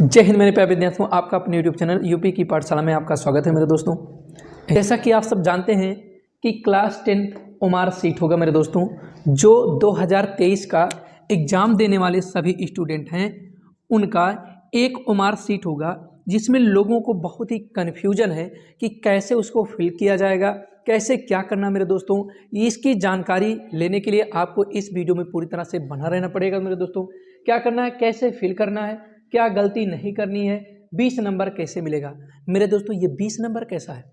जय हिंद मेरे प्यारे विद्यार्थियों, आपका अपने यूट्यूब चैनल यूपी की पाठशाला में आपका स्वागत है मेरे दोस्तों। जैसा कि आप सब जानते हैं कि क्लास 10 ओमार सीट होगा मेरे दोस्तों, जो 2023 का एग्ज़ाम देने वाले सभी स्टूडेंट हैं उनका एक ओमार सीट होगा, जिसमें लोगों को बहुत ही कन्फ्यूजन है कि कैसे उसको फिल किया जाएगा, कैसे क्या करना मेरे दोस्तों। इसकी जानकारी लेने के लिए आपको इस वीडियो में पूरी तरह से बना रहना पड़ेगा मेरे दोस्तों। क्या करना है, कैसे फिल करना है, क्या गलती नहीं करनी है, 20 नंबर कैसे मिलेगा मेरे दोस्तों। ये 20 नंबर कैसा है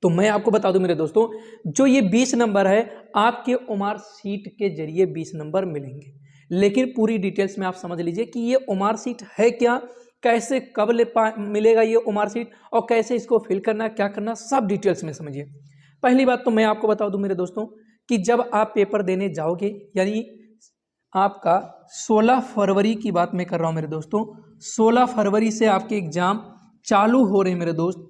तो मैं आपको बता दूं मेरे दोस्तों, जो ये 20 नंबर है आपके ओमार सीट के जरिए 20 नंबर मिलेंगे। लेकिन पूरी डिटेल्स में आप समझ लीजिए कि ये ओमार सीट है क्या, कैसे कब मिलेगा ये ओमार सीट, और कैसे इसको फिल करना, क्या करना, सब डिटेल्स में समझिए। पहली बात तो मैं आपको बता दूं मेरे दोस्तों कि जब आप पेपर देने जाओगे, यानी आपका 16 फरवरी की बात मैं कर रहा हूं मेरे दोस्तों, 16 फरवरी से आपके एग्जाम चालू हो रहे हैं मेरे दोस्त।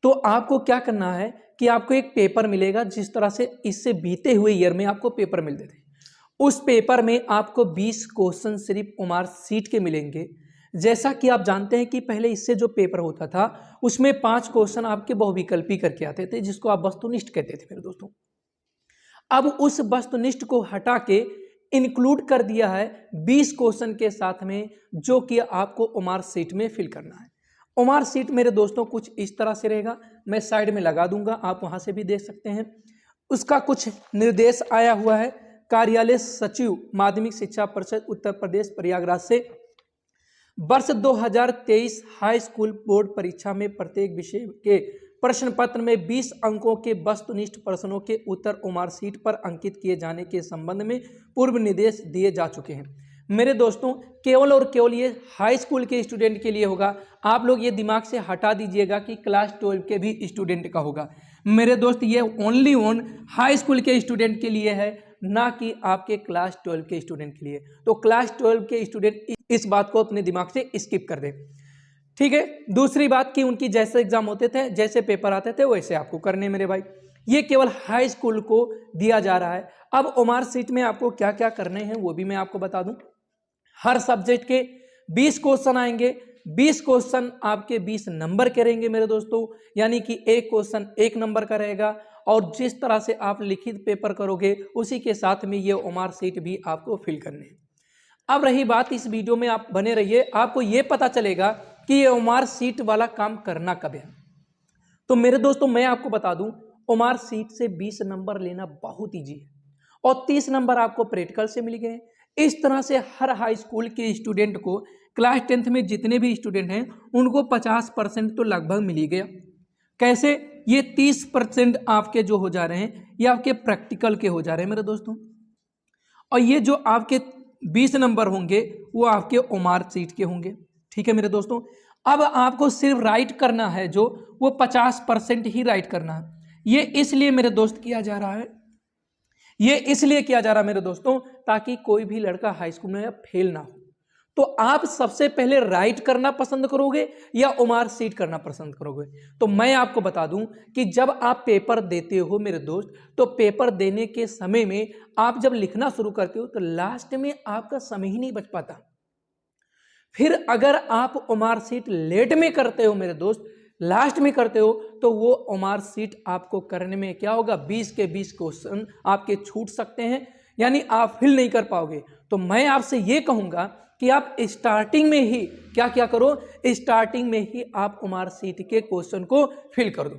तो आपको क्या करना है कि आपको एक पेपर मिलेगा, जिस तरह से इससे बीते हुए ईयर में आपको पेपर मिलते थे, उस पेपर में आपको 20 क्वेश्चन सिर्फ ओमार सीट के मिलेंगे। जैसा कि आप जानते हैं कि पहले इससे जो पेपर होता था उसमें 5 क्वेश्चन आपके बहुविकल्पी करके आते थे, जिसको आप वस्तुनिष्ठ कहते थे मेरे दोस्तों। अब उस वस्तुनिष्ठ को हटा के इंक्लूड कर दिया है 20 क्वेश्चन के साथ में, जो कि आपको ओमार सीट में फिल करना है। ओमार सीट मेरे दोस्तों कुछ इस तरह से रहेगा, मैं साइड में लगा दूंगा, आप वहां से भी देख सकते हैं। उसका कुछ निर्देश आया हुआ है कार्यालय सचिव माध्यमिक शिक्षा परिषद उत्तर प्रदेश प्रयागराज से। वर्ष 2023 हाई स्कूल बोर्ड परीक्षा में प्रत्येक विषय के प्रश्न पत्र में 20 अंकों के वस्तुनिष्ठ प्रश्नों के उत्तर ओमार सीट पर अंकित किए जाने के संबंध में पूर्व निर्देश दिए जा चुके हैं। मेरे दोस्तों केवल और केवल ये हाई स्कूल के स्टूडेंट के लिए होगा। आप लोग ये दिमाग से हटा दीजिएगा कि क्लास 12 के भी स्टूडेंट का होगा। मेरे दोस्त ये ओनली ऑन हाई स्कूल के स्टूडेंट के लिए है, ना कि आपके क्लास 12 के स्टूडेंट के लिए। तो क्लास 12 के स्टूडेंट इस बात को अपने दिमाग से स्किप कर दें, ठीक है। दूसरी बात कि उनकी जैसे एग्जाम होते थे, जैसे पेपर आते थे, वैसे आपको करने मेरे भाई। ये केवल हाई स्कूल को दिया जा रहा है। अब ओमार सीट में आपको क्या क्या करने हैं वो भी मैं आपको बता दूं। हर सब्जेक्ट के 20 क्वेश्चन आएंगे, 20 क्वेश्चन आपके 20 नंबर के रहेंगे मेरे दोस्तों, यानी कि एक क्वेश्चन 1 नंबर का रहेगा। और जिस तरह से आप लिखित पेपर करोगे उसी के साथ में ये ओमार सीट भी आपको फिल करने हैं। अब रही बात, इस वीडियो में आप बने रहिए, आपको ये पता चलेगा कि ये ओमार सीट वाला काम करना कब है। तो मेरे दोस्तों मैं आपको बता दूं, ओमार सीट से 20 नंबर लेना बहुत ईजी है, और 30 नंबर आपको प्रैक्टिकल से मिल गए। इस तरह से हर हाई स्कूल के स्टूडेंट को, क्लास 10th में जितने भी स्टूडेंट हैं उनको 50% तो लगभग मिल ही गया। कैसे, ये 30% आपके जो हो जा रहे हैं ये आपके प्रैक्टिकल के हो जा रहे हैं मेरे दोस्तों, और ये जो आपके 20 नंबर होंगे वो आपके ओमार सीट के होंगे, ठीक है मेरे दोस्तों। अब आपको सिर्फ राइट करना है, जो वो 50% ही राइट करना है। ये इसलिए मेरे दोस्त किया जा रहा है, ये इसलिए किया जा रहा है मेरे दोस्तों, ताकि कोई भी लड़का हाई स्कूल में फेल ना हो। तो आप सबसे पहले राइट करना पसंद करोगे या ओमार सीट करना पसंद करोगे? तो मैं आपको बता दूं कि जब आप पेपर देते हो मेरे दोस्त, तो पेपर देने के समय में आप जब लिखना शुरू करते हो तो लास्ट में आपका समय ही नहीं बच पाता। फिर अगर आप ओमार सीट लेट में करते हो मेरे दोस्त, लास्ट में करते हो, तो वो ओमार सीट आपको करने में क्या होगा, 20 के 20 क्वेश्चन आपके छूट सकते हैं, यानी आप फिल नहीं कर पाओगे। तो मैं आपसे ये कहूंगा कि आप स्टार्टिंग में ही क्या क्या करो, स्टार्टिंग में ही आप ओमार सीट के क्वेश्चन को फिल कर दो,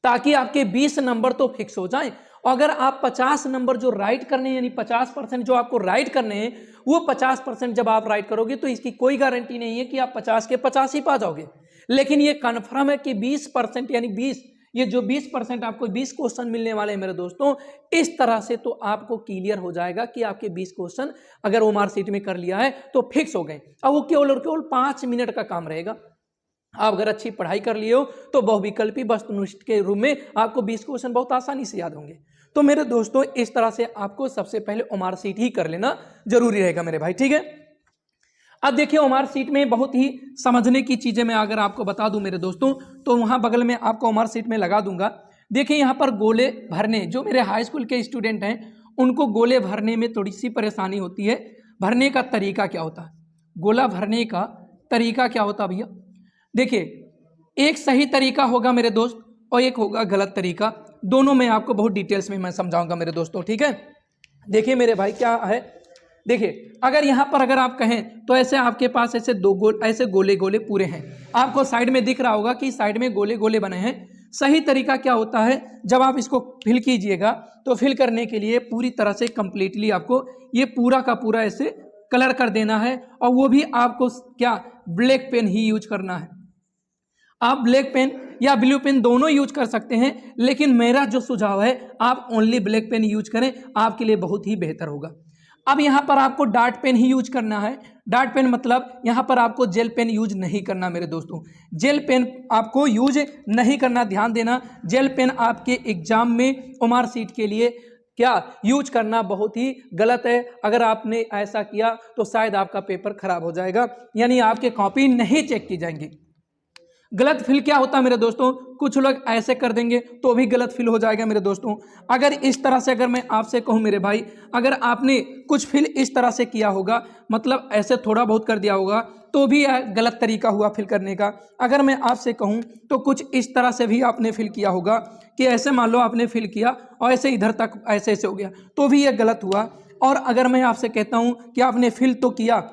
ताकि आपके 20 नंबर तो फिक्स हो जाएं। अगर आप 50 नंबर जो राइट करने हैं, यानी 50% जो आपको राइट करने हैं, वो 50% जब आप राइट करोगे तो इसकी कोई गारंटी नहीं है कि आप 50 के 50 ही पा जाओगे। लेकिन ये कन्फर्म है कि 20% यानी 20, ये जो 20% आपको 20 क्वेश्चन मिलने वाले हैं मेरे दोस्तों, इस तरह से तो आपको क्लियर हो जाएगा कि आपके 20 क्वेश्चन अगर ओमार सीट में कर लिया है तो फिक्स हो गए। अब वो केवल और केवल 5 मिनट का काम रहेगा। आप अगर अच्छी पढ़ाई कर लिए हो तो बहुविकल्पी वस्तुनिष्ठ के रूप में आपको 20 क्वेश्चन बहुत आसानी से याद होंगे। तो मेरे दोस्तों इस तरह से आपको सबसे पहले ओमार सीट ही कर लेना जरूरी रहेगा मेरे भाई, ठीक है। अब देखिए ओमार सीट में बहुत ही समझने की चीजें मैं अगर आपको बता दूं मेरे दोस्तों, तो वहां बगल में आपको ओमार सीट में लगा दूंगा। देखिए यहाँ पर गोले भरने, जो मेरे हाई स्कूल के स्टूडेंट हैं उनको गोले भरने में थोड़ी सी परेशानी होती है। भरने का तरीका क्या होता है, गोला भरने का तरीका क्या होता भैया, देखिए एक सही तरीका होगा मेरे दोस्त और एक होगा गलत तरीका, दोनों में आपको बहुत डिटेल्स में मैं समझाऊंगा मेरे दोस्तों, ठीक है। देखिए मेरे भाई क्या है, देखिए अगर यहाँ पर अगर आप कहें तो ऐसे आपके पास ऐसे ऐसे गोले गोले पूरे हैं, आपको साइड में दिख रहा होगा कि साइड में गोले गोले बने हैं। सही तरीका क्या होता है, जब आप इसको फिल कीजिएगा तो फिल करने के लिए पूरी तरह से कंप्लीटली आपको ये पूरा का पूरा ऐसे कलर कर देना है, और वो भी आपको क्या ब्लैक पेन ही यूज करना है। आप ब्लैक पेन या ब्लू पेन दोनों यूज कर सकते हैं, लेकिन मेरा जो सुझाव है आप ओनली ब्लैक पेन यूज करें, आपके लिए बहुत ही बेहतर होगा। अब यहाँ पर आपको डार्ट पेन ही यूज करना है। डार्ट पेन मतलब यहाँ पर आपको जेल पेन यूज नहीं करना मेरे दोस्तों, जेल पेन आपको यूज नहीं करना, ध्यान देना। जेल पेन आपके एग्जाम में ओमार सीट के लिए क्या यूज करना बहुत ही गलत है। अगर आपने ऐसा किया तो शायद आपका पेपर खराब हो जाएगा, यानी आपके कॉपी नहीं चेक की जाएंगी। गलत फिल क्या होता है मेरे दोस्तों, कुछ लोग ऐसे कर देंगे तो भी गलत फिल हो जाएगा मेरे दोस्तों। अगर इस तरह से अगर मैं आपसे कहूँ मेरे भाई, अगर आपने कुछ फिल इस तरह से किया होगा, मतलब ऐसे थोड़ा बहुत कर दिया होगा, तो भी गलत तरीका हुआ फिल करने का। अगर मैं आपसे कहूँ तो कुछ इस तरह से भी आपने फिल किया होगा कि ऐसे मान लो आपने फिल किया और ऐसे इधर तक ऐसे ऐसे हो गया, तो भी यह गलत हुआ। और अगर मैं आपसे कहता हूँ कि आपने फिल तो किया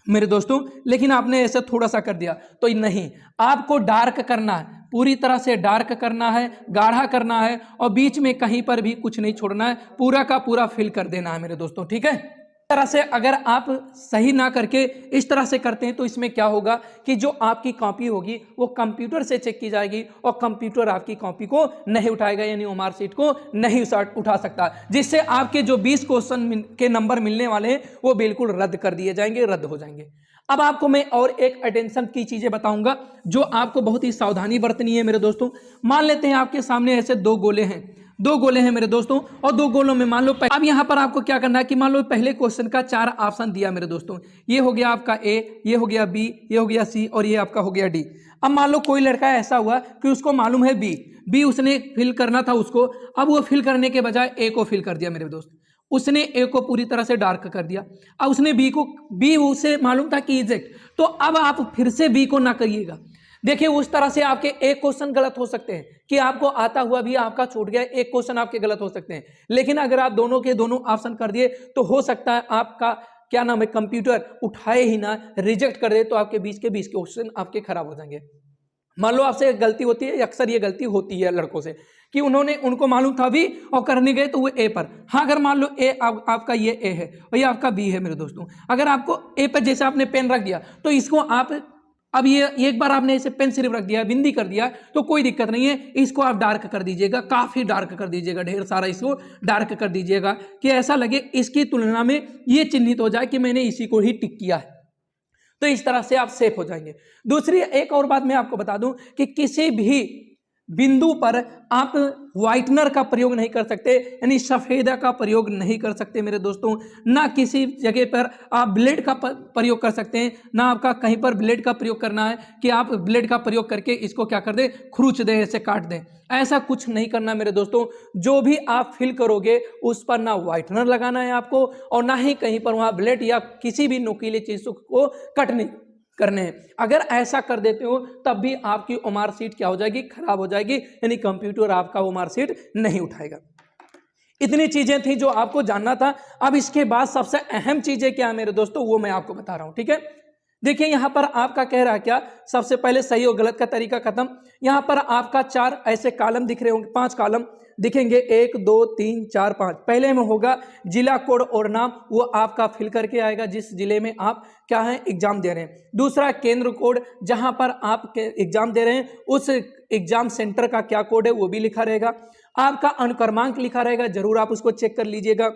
मेरे दोस्तों, लेकिन आपने ऐसे थोड़ा सा कर दिया, तो नहीं, आपको डार्क करना है, पूरी तरह से डार्क करना है, गाढ़ा करना है, और बीच में कहीं पर भी कुछ नहीं छोड़ना है, पूरा का पूरा फिल कर देना है मेरे दोस्तों, ठीक है। इस तरह से अगर आप सही ना करके इस तरह से करते हैं तो इसमें क्या होगा कि जो आपकी कॉपी होगी वो कंप्यूटर से चेक की जाएगी, और कंप्यूटर आपकी कॉपी को नहीं उठाएगा, यानी ओमार सीट को नहीं उठा सकता, जिससे आपके जो 20 क्वेश्चन के नंबर मिलने वाले हैं वो बिल्कुल रद्द कर दिए जाएंगे, रद्द हो जाएंगे। अब आपको मैं और एक अटेंशन की चीजें बताऊंगा जो आपको बहुत ही सावधानी बरतनी है मेरे दोस्तों। मान लेते हैं आपके सामने ऐसे दो गोले हैं मेरे दोस्तों, और दो गोलों में मान लो अब यहाँ पर आपको क्या करना है कि मान लो पहले क्वेश्चन का 4 ऑप्शन दिया मेरे दोस्तों, ये हो गया आपका ए, ये हो गया बी, ये हो गया सी, और ये आपका हो गया डी। अब मान लो कोई लड़का ऐसा हुआ कि उसको मालूम है बी उसने फिल करना था उसको, अब वो फिल करने के बजाय ए को फिल कर दिया मेरे दोस्त, उसने ए को पूरी तरह से डार्क कर दिया। अब उसने बी उसे मालूम था कि इजेक्ट, तो अब आप फिर से बी को ना करिएगा। देखिए उस तरह से आपके एक क्वेश्चन गलत हो सकते हैं कि आपको आता हुआ भी आपका छूट गया, एक क्वेश्चन आपके गलत हो सकते हैं, लेकिन अगर आप दोनों के दोनों ऑप्शन कर दिए तो हो सकता है आपका क्या नाम है कंप्यूटर उठाए ही ना, रिजेक्ट कर दे, तो आपके 20 के 20 क्वेश्चन आपके खराब हो जाएंगे। मान लो आपसे एक गलती होती है, अक्सर ये गलती होती है लड़कों से कि उनको मालूम था भी और करने गए तो वो ए पर। हाँ अगर मान लो ए आपका ये ए है और ये आपका बी है मेरे दोस्तों, अगर आपको ए पर जैसे आपने पेन रख दिया तो इसको आप अब ये एक बार आपने इसे पेन सिर्फ रख दिया, बिंदी कर दिया, तो कोई दिक्कत नहीं है, इसको आप डार्क कर दीजिएगा, काफी डार्क कर दीजिएगा, ढेर सारा इसको डार्क कर दीजिएगा कि ऐसा लगे इसकी तुलना में ये चिन्हित हो जाए कि मैंने इसी को ही टिक किया है। तो इस तरह से आप सेफ हो जाएंगे। दूसरी एक और बात मैं आपको बता दूं कि किसी भी बिंदु पर आप व्हाइटनर का प्रयोग नहीं कर सकते, यानी सफेदा का प्रयोग नहीं कर सकते मेरे दोस्तों। ना किसी जगह पर आप ब्लेड का प्रयोग कर सकते हैं, ना आपका कहीं पर ब्लेड का प्रयोग करना है कि आप ब्लेड का प्रयोग करके इसको क्या कर दें, खरूच दें, ऐसे काट दें, ऐसा कुछ नहीं करना मेरे दोस्तों। जो भी आप फिल करोगे उस पर ना व्हाइटनर लगाना है आपको, और ना ही कहीं पर वहाँ ब्लेड या किसी भी नुकीली चीज़ को कटने करने हैं। अगर ऐसा कर देते हो तब भी आपकी ओमार सीट क्या हो जाएगी, खराब हो जाएगी, यानी कंप्यूटर आपका ओमार सीट नहीं उठाएगा। इतनी चीजें थी जो आपको जानना था। अब इसके बाद सबसे अहम चीजें क्या है मेरे दोस्तों, वो मैं आपको बता रहा हूं, ठीक है। देखिए यहां पर आपका कह रहा है क्या, सबसे पहले सही और गलत का तरीका खत्म। यहां पर आपका 4 ऐसे कॉलम दिख रहे होंगे, 5 कॉलम दिखेंगे, 1 2 3 4 5। पहले में होगा जिला कोड और नाम, वो आपका फिल करके आएगा जिस जिले में आप क्या है एग्जाम दे रहे हैं। दूसरा केंद्र कोड, जहां पर आप एग्जाम दे रहे हैं उस एग्जाम सेंटर का क्या कोड है वो भी लिखा रहेगा। आपका अनुक्रमांक लिखा रहेगा, जरूर आप उसको चेक कर लीजिएगा।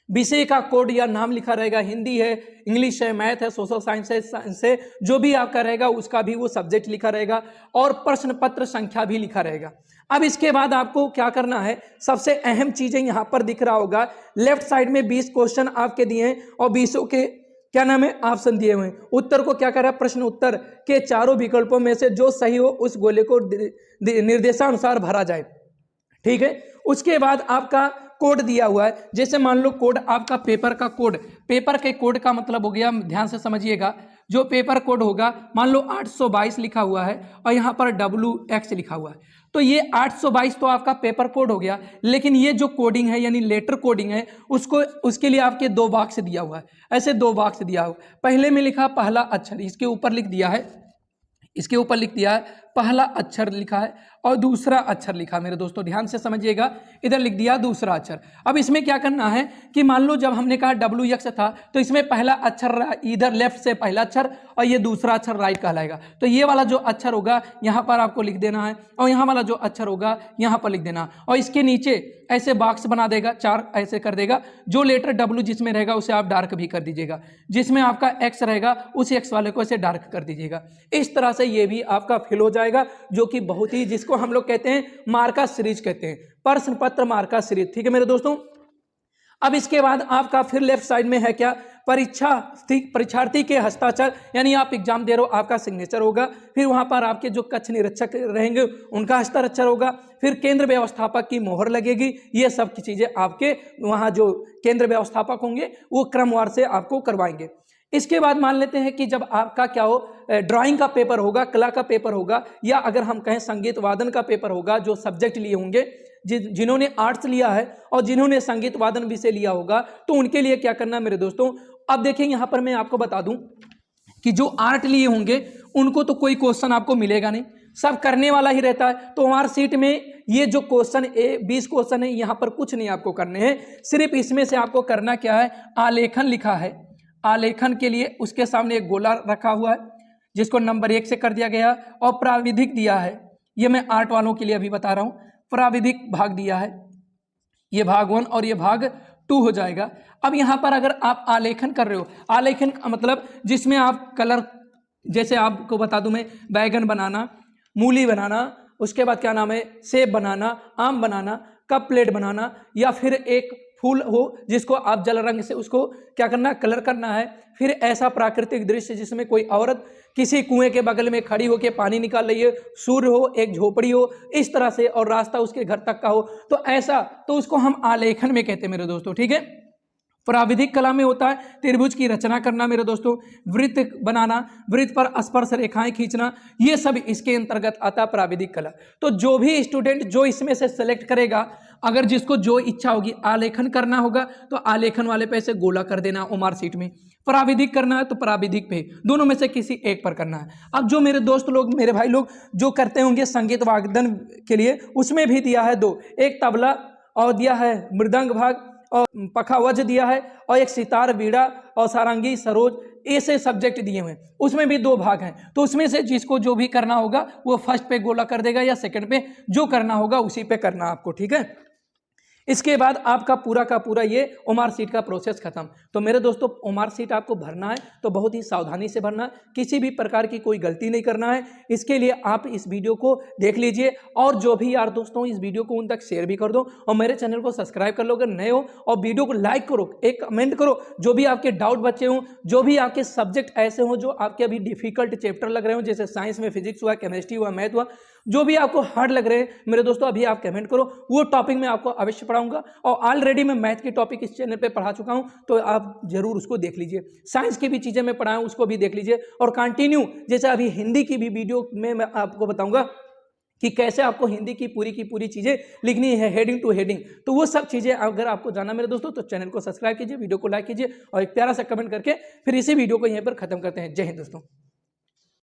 विषय का कोड या नाम लिखा रहेगा, हिंदी है, इंग्लिश है, मैथ है, सोशल साइंस है, साइंस है, जो भी आपका रहेगा उसका भी वो सब्जेक्ट लिखा रहेगा, और प्रश्न पत्र संख्या भी लिखा रहेगा। अब इसके बाद आपको क्या करना है, सबसे अहम चीजें यहां पर दिख रहा होगा, लेफ्ट साइड में 20 क्वेश्चन आपके दिए हैं और 20 के क्या नाम है ऑप्शन दिए हुए हैं। उत्तर को क्या कर रहा है, प्रश्न उत्तर के चारों विकल्पों में से जो सही हो उस गोले को निर्देशानुसार भरा जाए, ठीक है। उसके बाद आपका कोड दिया हुआ है, जैसे मान लो कोड आपका पेपर का कोड, पेपर के कोड का मतलब हो गया, ध्यान से समझिएगा, जो पेपर कोड होगा, मान लो 822 लिखा हुआ है और यहाँ पर WX लिखा हुआ है, तो ये 822 तो आपका पेपर कोड हो गया, लेकिन ये जो कोडिंग है यानी लेटर कोडिंग है उसके लिए आपके 2 बॉक्स दिया हुआ है, ऐसे 2 बॉक्स दिया हुआ। पहले में लिखा पहला अक्षर, इसके ऊपर लिख दिया है, इसके ऊपर लिख दिया है पहला अक्षर लिखा है, और दूसरा अक्षर लिखा। मेरे दोस्तों ध्यान से समझिएगा, इधर लिख दिया दूसरा अक्षर। अब इसमें क्या करना है कि मान लो जब हमने कहा WX था, तो इसमें पहला अक्षर इधर लेफ्ट से पहला अक्षर और ये दूसरा अक्षर राइट कहलाएगा। तो ये वाला जो अक्षर होगा यहाँ पर आपको लिख देना है, और यहाँ वाला जो अक्षर होगा यहाँ पर लिख देना, और इसके नीचे ऐसे बॉक्स बना देगा, 4 ऐसे कर देगा। जो लेटर W जिसमें रहेगा उसे आप डार्क भी कर दीजिएगा, जिसमें आपका X रहेगा उस X वाले को ऐसे डार्क कर दीजिएगा। इस तरह से ये भी आपका फिल हो जाएगा, जो कि बहुत ही, जिसको हम लोग कहते हैं मार्का सीरीज कहते हैं, प्रश्न पत्र मार्का सीरीज। ठीक है मेरे दोस्तों। अब इसके बाद आपका फिर लेफ्ट साइड में है क्या, परीक्षार्थी के हस्ताक्षर, यानी आप एग्जाम दे रहे हो, आपका सिग्नेचर होगा। फिर वहां पर आपके जो कक्ष निरीक्षक रहेंगे उनका हस्ताक्षर होगा। फिर केंद्र व्यवस्थापक की मोहर लगेगी। ये सब की चीजें आपके वहां जो केंद्र व्यवस्थापक होंगे वो क्रमवार से आपको करवाएंगे। इसके बाद मान लेते हैं कि जब आपका क्या हो, ड्राइंग का पेपर होगा, कला का पेपर होगा, या अगर हम कहें संगीत वादन का पेपर होगा, जो सब्जेक्ट लिए होंगे, जिन्होंने आर्ट्स लिया है और जिन्होंने संगीत वादन विषय लिया होगा, तो उनके लिए क्या करना मेरे दोस्तों। अब देखिए यहाँ पर मैं आपको बता दूं कि जो आर्ट लिए होंगे उनको तो कोई क्वेश्चन आपको मिलेगा नहीं, सब करने वाला ही रहता है। तो हमारे सीट में ये जो क्वेश्चन 20 क्वेश्चन है, यहाँ पर कुछ नहीं आपको करने हैं, सिर्फ इसमें से आपको करना क्या है, आलेखन लिखा है, आलेखन के लिए उसके सामने एक गोला रखा हुआ है जिसको नंबर 1 से कर दिया गया, और प्राविधिक दिया है। ये मैं आर्ट वालों के लिए अभी बता रहा हूँ, प्राविधिक भाग दिया है, ये भाग 1 और ये भाग 2 हो जाएगा। अब यहाँ पर अगर आप आलेखन कर रहे हो, आलेखन का मतलब जिसमें आप कलर, जैसे आपको बता दूं मैं, बैगन बनाना, मूली बनाना, उसके बाद क्या नाम है, सेब बनाना, आम बनाना, कप प्लेट बनाना, या फिर एक फूल हो जिसको आप जल रंग से उसको क्या करना, कलर करना है। फिर ऐसा प्राकृतिक दृश्य जिसमें कोई औरत किसी कुएं के बगल में खड़ी होकर पानी निकाल रही है, सूर्य हो, एक झोपड़ी हो, इस तरह से, और रास्ता उसके घर तक का हो, तो ऐसा, तो उसको हम आलेखन में कहते हैं मेरे दोस्तों। ठीक है। प्राविधिक कला में होता है त्रिभुज की रचना करना मेरे दोस्तों, वृत्त बनाना, वृत्त पर स्पर्श रेखाएं खींचना, ये सब इसके अंतर्गत आता है प्राविधिक कला। तो जो भी स्टूडेंट जो इसमें से सेलेक्ट करेगा, अगर जिसको जो इच्छा होगी, आलेखन करना होगा तो आलेखन वाले पे से गोला कर देना ओमार सीट में, प्राविधिक करना है तो प्राविधिक पे, दोनों में से किसी एक पर करना है। अब जो मेरे दोस्त लोग, मेरे भाई लोग जो करते होंगे संगीत वादन के लिए, उसमें भी दिया है 2, एक तबला और दिया है मृदंग भाग और पखावज दिया है, और एक सितार, बीड़ा और सारंगी, सरोज, ऐसे सब्जेक्ट दिए हुए हैं, उसमें भी 2 भाग हैं। तो उसमें से जिसको जो भी करना होगा वो फर्स्ट पे गोला कर देगा या सेकंड पे, जो करना होगा उसी पे करना आपको। ठीक है। इसके बाद आपका पूरा का पूरा ये ओमार सीट का प्रोसेस खत्म। तो मेरे दोस्तों, ओमार सीट आपको भरना है तो बहुत ही सावधानी से भरना है, किसी भी प्रकार की कोई गलती नहीं करना है। इसके लिए आप इस वीडियो को देख लीजिए, और जो भी यार दोस्तों इस वीडियो को उन तक शेयर भी कर दो, और मेरे चैनल को सब्सक्राइब कर लो अगर नए हो, और वीडियो को लाइक करो, एक कमेंट करो, जो भी आपके डाउट बचे हों, जो भी आपके सब्जेक्ट ऐसे हों जो आपके अभी डिफिकल्ट चैप्टर लग रहे हो, जैसे साइंस में फिजिक्स हुआ, केमिस्ट्री हुआ, मैथ हुआ, जो भी आपको हार्ड लग रहे हैं मेरे दोस्तों, अभी आप कमेंट करो, वो टॉपिक मैं आपको अवश्य पढ़ाऊंगा। और ऑलरेडी मैं मैथ की टॉपिक इस चैनल पे पढ़ा चुका हूं, तो आप जरूर उसको देख लीजिए। साइंस की भी चीजें मैं पढ़ाऊं, उसको भी देख लीजिए, और कंटिन्यू, जैसे अभी हिंदी की भी वीडियो में मैं आपको बताऊंगा कि कैसे आपको हिंदी की पूरी चीजें लिखनी है, हेडिंग टू हेडिंग। तो वो सब चीजें अगर आपको जानना मेरे दोस्तों, तो चैनल को सब्सक्राइब कीजिए, वीडियो को लाइक कीजिए, और एक प्यारा सा कमेंट करके फिर इसी वीडियो को यहीं पर खत्म करते हैं। जय हिंद दोस्तों।